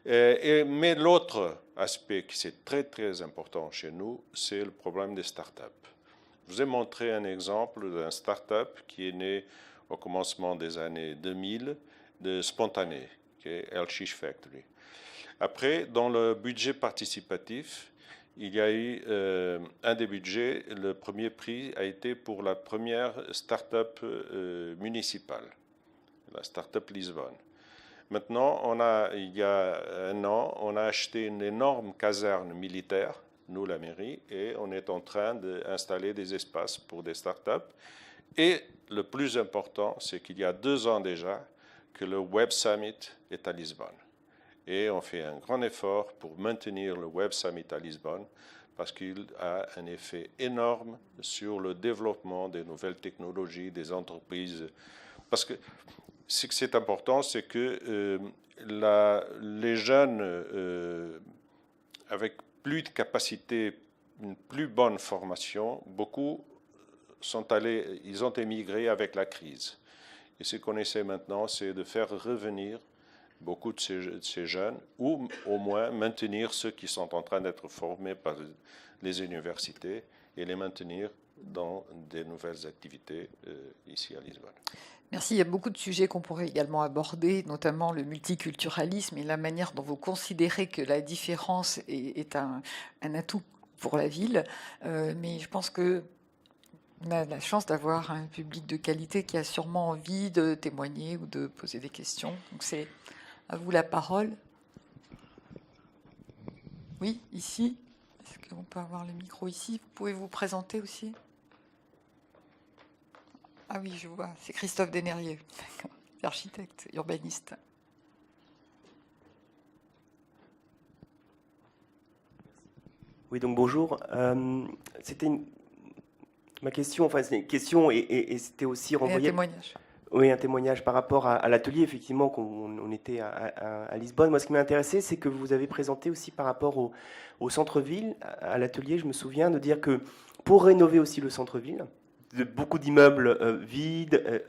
Mais l'autre aspect qui est très, très important chez nous, c'est le problème des startups. Je vous ai montré un exemple d'un start-up qui est né au commencement des années 2000 de Spontané, qui est El Shish Factory. Après, dans le budget participatif, il y a eu un des budgets, le premier prix a été pour la première start-up municipale, la start-up Lisbonne. Maintenant, il y a un an, on a acheté une énorme caserne militaire, nous la mairie, et on est en train d'installer des espaces pour des start-up. Et le plus important, c'est qu'il y a 2 ans déjà que le Web Summit est à Lisbonne. Et on fait un grand effort pour maintenir le Web Summit à Lisbonne parce qu'il a un effet énorme sur le développement des nouvelles technologies, des entreprises parce que ce qui est important, c'est que les jeunes avec plus de capacité, une plus bonne formation, beaucoup ils ont émigré avec la crise. Et ce qu'on essaie maintenant, c'est de faire revenir beaucoup de ces jeunes, ou au moins maintenir ceux qui sont en train d'être formés par les universités et les maintenir dans des nouvelles activités ici à Lisbonne. Merci. Il y a beaucoup de sujets qu'on pourrait également aborder, notamment le multiculturalisme et la manière dont vous considérez que la différence est un atout pour la ville. Mais je pense que on a la chance d'avoir un public de qualité qui a sûrement envie de témoigner ou de poser des questions. Donc c'est à vous la parole. Oui, ici. Est-ce qu'on peut avoir le micro ici? Vous pouvez vous présenter aussi? Ah oui, je vois, c'est Christophe Desnerier, architecte, urbaniste. Oui, donc bonjour. C'était ma question, enfin c'est une question et c'était aussi renvoyé... Et un témoignage. Oui, un témoignage par rapport à l'atelier, effectivement, qu'on était à Lisbonne. Moi, ce qui m'a intéressé, c'est que vous avez présenté aussi par rapport au centre-ville, à l'atelier, je me souviens, de dire que pour rénover aussi le centre-ville, beaucoup d'immeubles vides,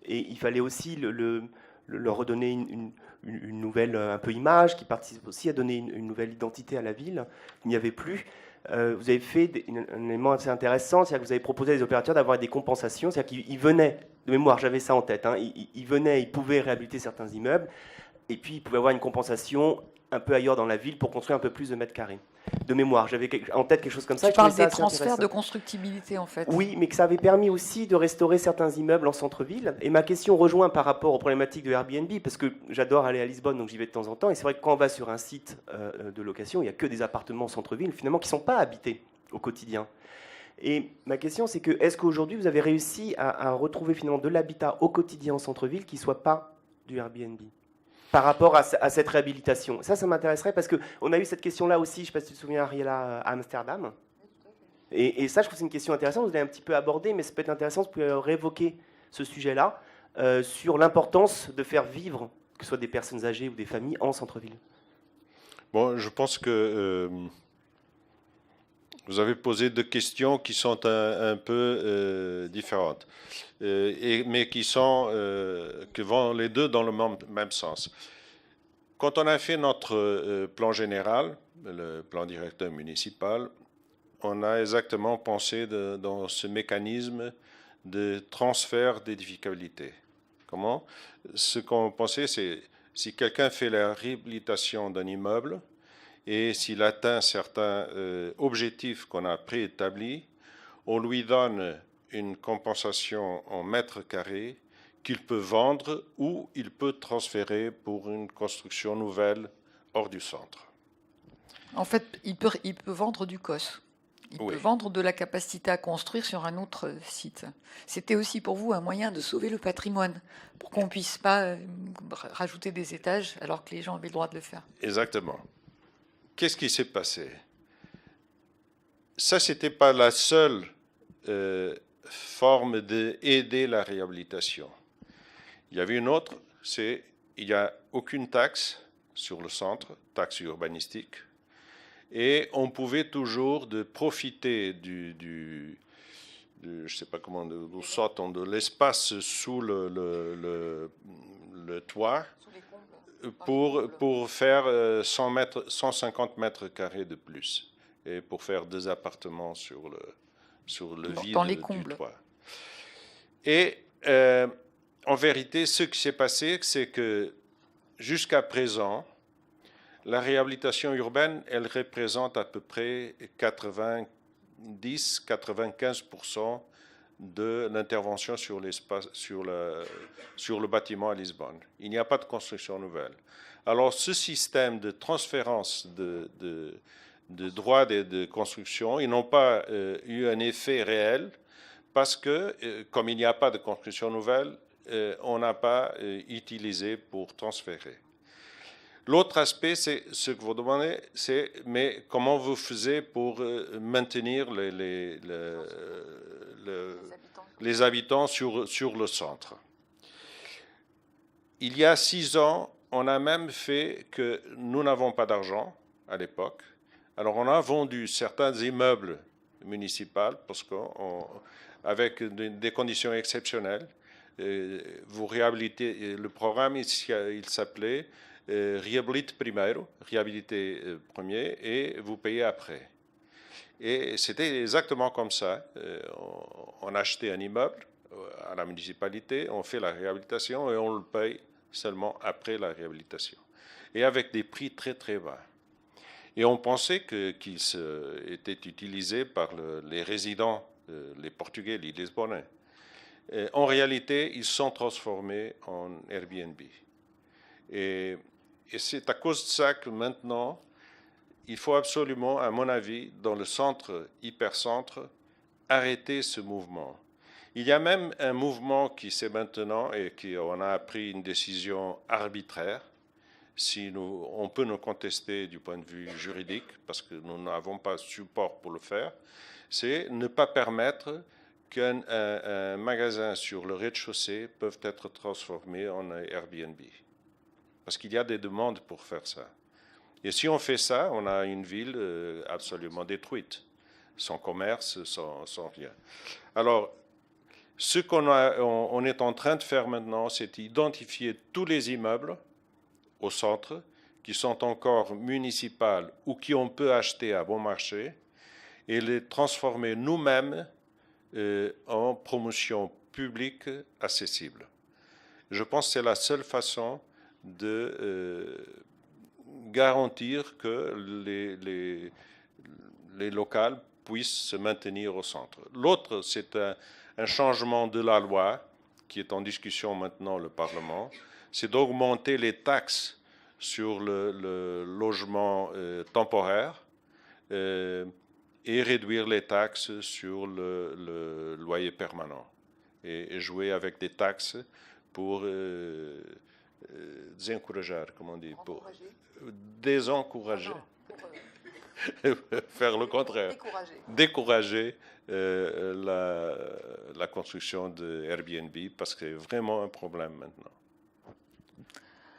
et il fallait aussi leur redonner une nouvelle un peu image, qui participe aussi à donner une nouvelle identité à la ville, qu'il n'y avait plus. Vous avez fait un élément assez intéressant, c'est-à-dire que vous avez proposé à des opérateurs d'avoir des compensations, c'est-à-dire qu'ils venaient, de mémoire, j'avais ça en tête, hein, ils venaient, ils pouvaient réhabiliter certains immeubles, et puis ils pouvaient avoir une compensation un peu ailleurs dans la ville pour construire un peu plus de mètres carrés. De mémoire, j'avais en tête quelque chose comme ça. Tu parles des transferts de constructibilité, en fait. Oui, mais que ça avait permis aussi de restaurer certains immeubles en centre-ville. Et ma question rejoint par rapport aux problématiques de Airbnb, parce que j'adore aller à Lisbonne, donc j'y vais de temps en temps. Et c'est vrai que quand on va sur un site de location, il n'y a que des appartements en centre-ville, finalement, qui ne sont pas habités au quotidien. Et ma question, c'est que est-ce qu'aujourd'hui, vous avez réussi à retrouver finalement de l'habitat au quotidien en centre-ville qui ne soit pas du Airbnb par rapport à cette réhabilitation? Ça m'intéresserait parce qu'on a eu cette question-là aussi, je ne sais pas si tu te souviens, Ariella, à Amsterdam. Et ça, je trouve que c'est une question intéressante, vous l'avez un petit peu abordé, mais ça peut être intéressant de réévoquer ce sujet-là sur l'importance de faire vivre, que ce soit des personnes âgées ou des familles, en centre-ville. Bon, je pense que vous avez posé deux questions qui sont un peu différentes, mais qui vont les deux dans le même sens. Quand on a fait notre plan général, le plan directeur municipal, on a exactement pensé dans ce mécanisme de transfert d'édificabilité. Comment? Ce qu'on pensait, c'est si quelqu'un fait la réhabilitation d'un immeuble et s'il atteint certains objectifs qu'on a préétablis, on lui donne une compensation en mètres carrés qu'il peut vendre ou il peut transférer pour une construction nouvelle hors du centre. En fait, il peut vendre du COS. Il peut vendre de la capacité à construire sur un autre site. C'était aussi pour vous un moyen de sauver le patrimoine, pour qu'on ne puisse pas rajouter des étages alors que les gens avaient le droit de le faire. Exactement. Qu'est-ce qui s'est passé? Ça, ce n'était pas la seule forme d'aider la réhabilitation. Il y avait une autre, il n'y a aucune taxe sur le centre, taxe urbanistique, et on pouvait toujours profiter je ne sais pas comment, de l'espace sous le toit pour faire 150 mètres carrés de plus, et pour faire 2 appartements sur le vide dans les du combles. toit. Et en vérité, ce qui s'est passé, c'est que jusqu'à présent, la réhabilitation urbaine, elle représente à peu près 90-95% de l'intervention sur l'espace, sur le bâtiment à Lisbonne. Il n'y a pas de construction nouvelle. Alors, ce système de transférence de droits de construction, ils n'ont pas eu un effet réel parce que, comme il n'y a pas de construction nouvelle, on n'a pas utilisé pour transférer. L'autre aspect, c'est ce que vous demandez, c'est mais comment vous faisiez pour maintenir les habitants sur le centre. il y a 6 ans, on a même fait que nous n'avons pas d'argent à l'époque. Alors on a vendu certains immeubles municipaux parce qu'avec des conditions exceptionnelles, vous réhabilitez. Le programme, il s'appelait Rehabilite Primeiro, réhabiliter premier, et vous payez après. Et c'était exactement comme ça. On achetait un immeuble à la municipalité, on fait la réhabilitation et on le paye seulement après la réhabilitation. Et avec des prix très très bas. Et on pensait qu'il était utilisé par les résidents, les Portugais, les Lisbonnais. En réalité, ils sont transformés en Airbnb. Et c'est à cause de ça que maintenant, il faut absolument, à mon avis, dans le centre, hypercentre, arrêter ce mouvement. Il y a même un mouvement qui c'est maintenant et on a pris une décision arbitraire. Si on peut nous contester du point de vue juridique, parce que nous n'avons pas de support pour le faire, c'est ne pas permettre qu'un magasin sur le rez-de-chaussée peut être transformé en Airbnb. Parce qu'il y a des demandes pour faire ça. Et si on fait ça, on a une ville absolument détruite, sans commerce, sans rien. Alors, ce qu'on est en train de faire maintenant, c'est identifier tous les immeubles au centre, qui sont encore municipaux ou qui on peut acheter à bon marché, et les transformer nous-mêmes en promotion publique accessible. Je pense que c'est la seule façon de garantir que les locales puissent se maintenir au centre. L'autre, c'est un changement de la loi qui est en discussion maintenant au Parlement, c'est d'augmenter les taxes sur le logement temporaire et réduire les taxes sur le loyer permanent et jouer avec des taxes pour désencourager, comment on dit, pour désencourager, faire le contraire, décourager la construction de Airbnb parce que c'est vraiment un problème maintenant.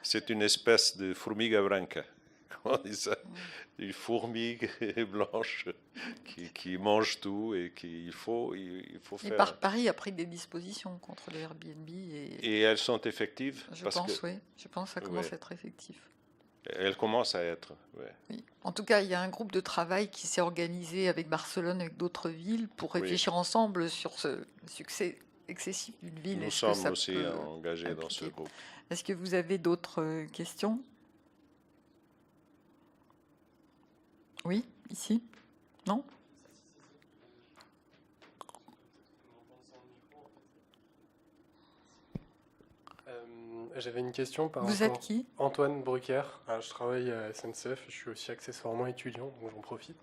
C'est une espèce de formiga branca, comment on dit ça, une fourmi blanche qui mange tout et qu'il faut faire. Et Paris a pris des dispositions contre les Airbnb. Et elles sont effectives? Je pense que ça commence à être effectif. Elles commencent à être, oui. En tout cas, il y a un groupe de travail qui s'est organisé avec Barcelone, avec d'autres villes, pour réfléchir ensemble sur ce succès excessif d'une ville. Nous sommes aussi engagés dans ce groupe. Est-ce que vous avez d'autres questions? Oui, ici? Non? J'avais une question par Vous êtes qui? Antoine Brucker. Je travaille à SNCF, je suis aussi accessoirement étudiant, donc j'en profite.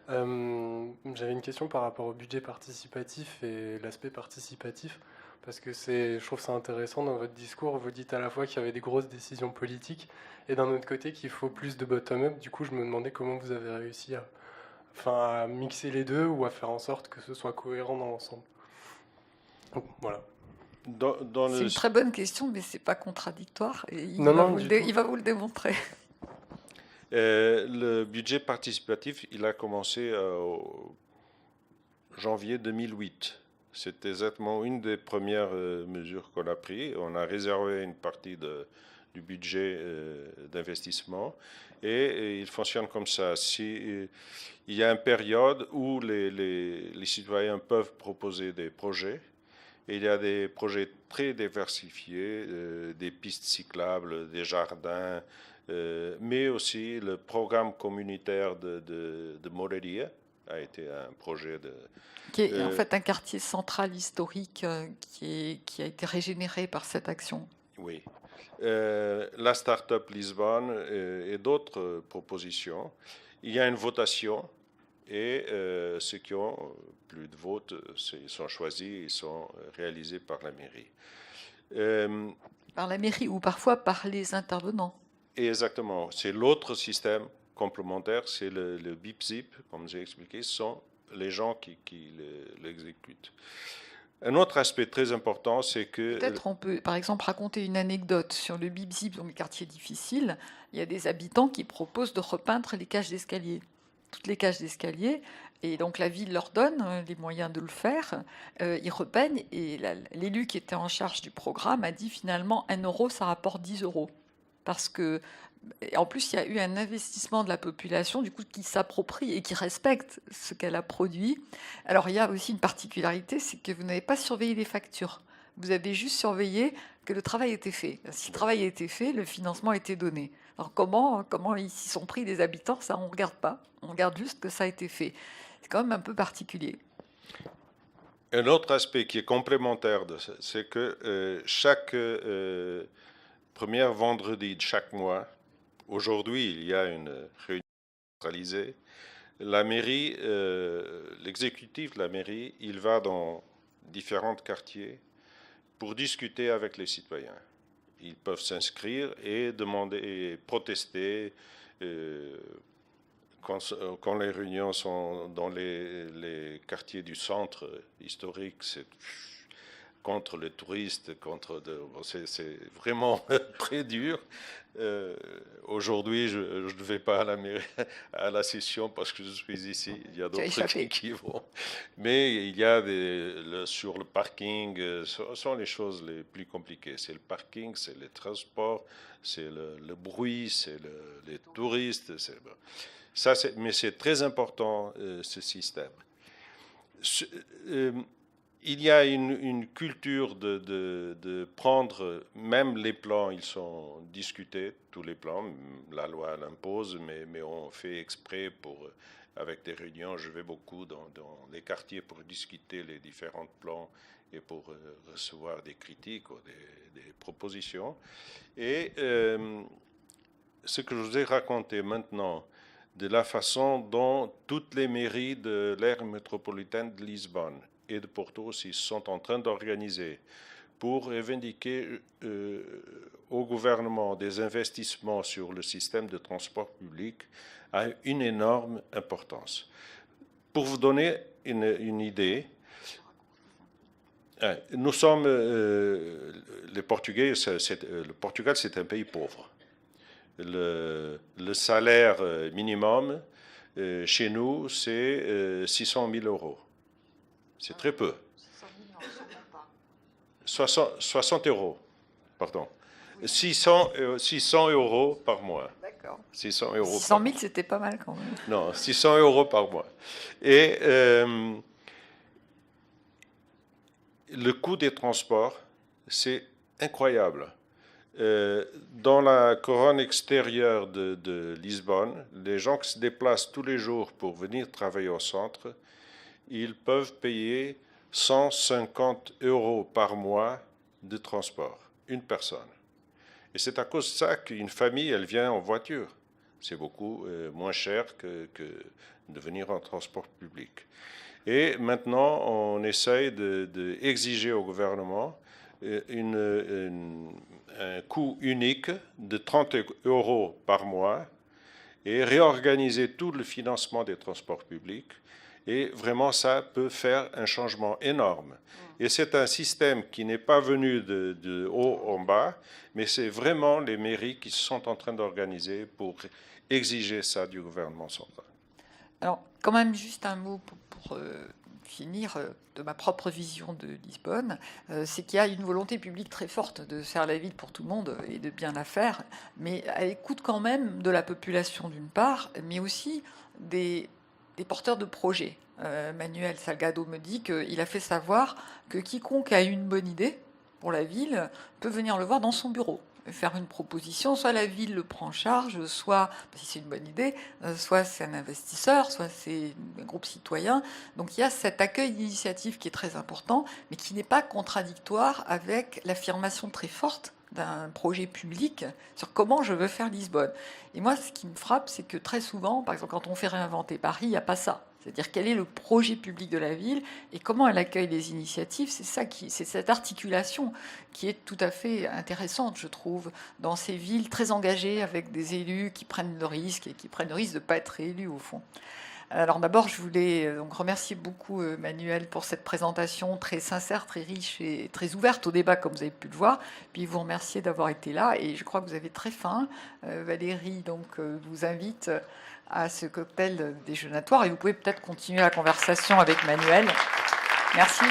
J'avais une question par rapport au budget participatif et l'aspect participatif, parce que je trouve ça intéressant dans votre discours. Vous dites à la fois qu'il y avait des grosses décisions politiques et d'un autre côté qu'il faut plus de bottom-up. Du coup, je me demandais comment vous avez réussi à mixer les deux ou à faire en sorte que ce soit cohérent dans l'ensemble. Voilà. C'est une très bonne question, mais c'est pas contradictoire. Et il va vous le démontrer. Le budget participatif, il a commencé en janvier 2008. C'était exactement une des premières mesures qu'on a prises. On a réservé une partie du budget d'investissement et il fonctionne comme ça. Il y a une période où les citoyens peuvent proposer des projets. Et il y a des projets très diversifiés, des pistes cyclables, des jardins, mais aussi le programme communautaire de Morelia a été un projet qui est en fait un quartier central historique qui a été régénéré par cette action. Oui. La Start-up Lisbonne et d'autres propositions. Il y a une votation. Et ceux qui ont plus de votes, ils sont choisis, ils sont réalisés par la mairie. Par la mairie ou parfois par les intervenants. Exactement. C'est l'autre système complémentaire, c'est le BIP-ZIP, comme j'ai expliqué, ce sont les gens qui l'exécutent. Un autre aspect très important, c'est que... Peut-être on peut, par exemple, raconter une anecdote sur le Bip-Zip, dans les quartiers difficiles. Il y a des habitants qui proposent de repeindre les cages d'escalier, toutes les cages d'escalier, et donc la ville leur donne les moyens de le faire. Ils repeignent, et l'élu qui était en charge du programme a dit finalement 1 euro, ça rapporte 10 euros. Parce que, et en plus, il y a eu un investissement de la population, du coup, qui s'approprie et qui respecte ce qu'elle a produit. Alors, il y a aussi une particularité, c'est que vous n'avez pas surveillé les factures. Vous avez juste surveillé que le travail était fait. Si le travail a été fait, le financement a été donné. Alors, comment ils s'y sont pris les habitants, ça, on ne regarde pas. On regarde juste que ça a été fait. C'est quand même un peu particulier. Un autre aspect qui est complémentaire de ça, c'est que chaque premier vendredi de chaque mois, aujourd'hui, il y a une réunion centralisée. La mairie, l'exécutif de la mairie, il va dans différents quartiers pour discuter avec les citoyens. Ils peuvent s'inscrire et demander, et protester. Quand les réunions sont dans les quartiers du centre historique, c'est contre les touristes, c'est vraiment très dur. Aujourd'hui, je ne vais pas à la session parce que je suis ici. Il y a d'autres qui vont. Mais il y a sur le parking, ce sont les choses les plus compliquées. C'est le parking, c'est les transports, c'est le bruit, c'est les touristes. Mais c'est très important, ce système. Il y a une culture de prendre, même les plans, ils sont discutés, tous les plans, la loi l'impose, mais on fait exprès avec des réunions, je vais beaucoup dans les quartiers pour discuter les différents plans et pour recevoir des critiques ou des propositions. Et ce que je vous ai raconté maintenant, de la façon dont toutes les mairies de l'aire métropolitaine de Lisbonne et de Porto aussi sont en train d'organiser pour revendiquer au gouvernement des investissements sur le système de transport public a une énorme importance. Pour vous donner une idée, nous sommes, les Portugais, le Portugal c'est un pays pauvre. Le salaire minimum chez nous, c'est 600 000 euros. C'est très peu. 60 euros, pardon. 600 euros par mois. D'accord. 600 euros 600 000, c'était pas mal quand même. Non, 600 euros par mois. Et le coût des transports, c'est incroyable. Dans la couronne extérieure de Lisbonne, les gens qui se déplacent tous les jours pour venir travailler au centre, ils peuvent payer 150 euros par mois de transport, une personne. Et c'est à cause de ça qu'une famille, elle vient en voiture. C'est beaucoup moins cher que de venir en transport public. Et maintenant, on essaye d'exiger au gouvernement un coût unique de 30 euros par mois et réorganiser tout le financement des transports publics. Et vraiment, ça peut faire un changement énorme. Et c'est un système qui n'est pas venu de haut en bas, mais c'est vraiment les mairies qui sont en train d'organiser pour exiger ça du gouvernement central. Alors, quand même, juste un mot pour finir de ma propre vision de Lisbonne, c'est qu'il y a une volonté publique très forte de faire la ville pour tout le monde et de bien la faire, mais à l'écoute quand même de la population d'une part, mais aussi des porteurs de projets. Manuel Salgado me dit qu'il a fait savoir que quiconque a une bonne idée pour la ville peut venir le voir dans son bureau, faire une proposition, soit la ville le prend en charge, soit, si c'est une bonne idée, soit c'est un investisseur, soit c'est un groupe citoyen. Donc il y a cet accueil d'initiative qui est très important, mais qui n'est pas contradictoire avec l'affirmation très forte d'un projet public sur comment je veux faire Lisbonne. Et moi, ce qui me frappe, c'est que très souvent, par exemple, quand on fait réinventer Paris, il n'y a pas ça. C'est-à-dire quel est le projet public de la ville et comment elle accueille les initiatives. C'est cette articulation qui est tout à fait intéressante, je trouve, dans ces villes très engagées avec des élus qui prennent le risque et qui prennent le risque de ne pas être élus au fond. Alors d'abord, je voulais donc remercier beaucoup Manuel pour cette présentation très sincère, très riche et très ouverte au débat, comme vous avez pu le voir. Puis vous remercier d'avoir été là, et je crois que vous avez très faim. Valérie donc vous invite à ce cocktail déjeunatoire, et vous pouvez peut-être continuer la conversation avec Manuel. Merci.